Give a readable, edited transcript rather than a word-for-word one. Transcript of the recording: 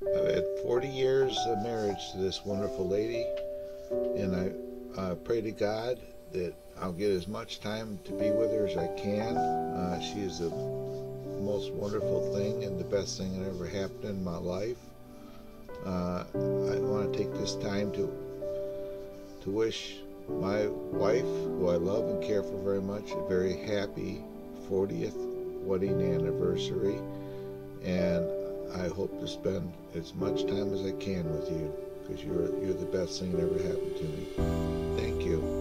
I've had 40 years of marriage to this wonderful lady, and I pray to God that I'll get as much time to be with her as I can. She is the most wonderful thing and the best thing that ever happened in my life. I want to take this time to wish my wife, who I love and care for very much, a very happy 40th wedding anniversary, and I hope to spend as much time as I can with you because you're the best thing that ever happened to me. Thank you.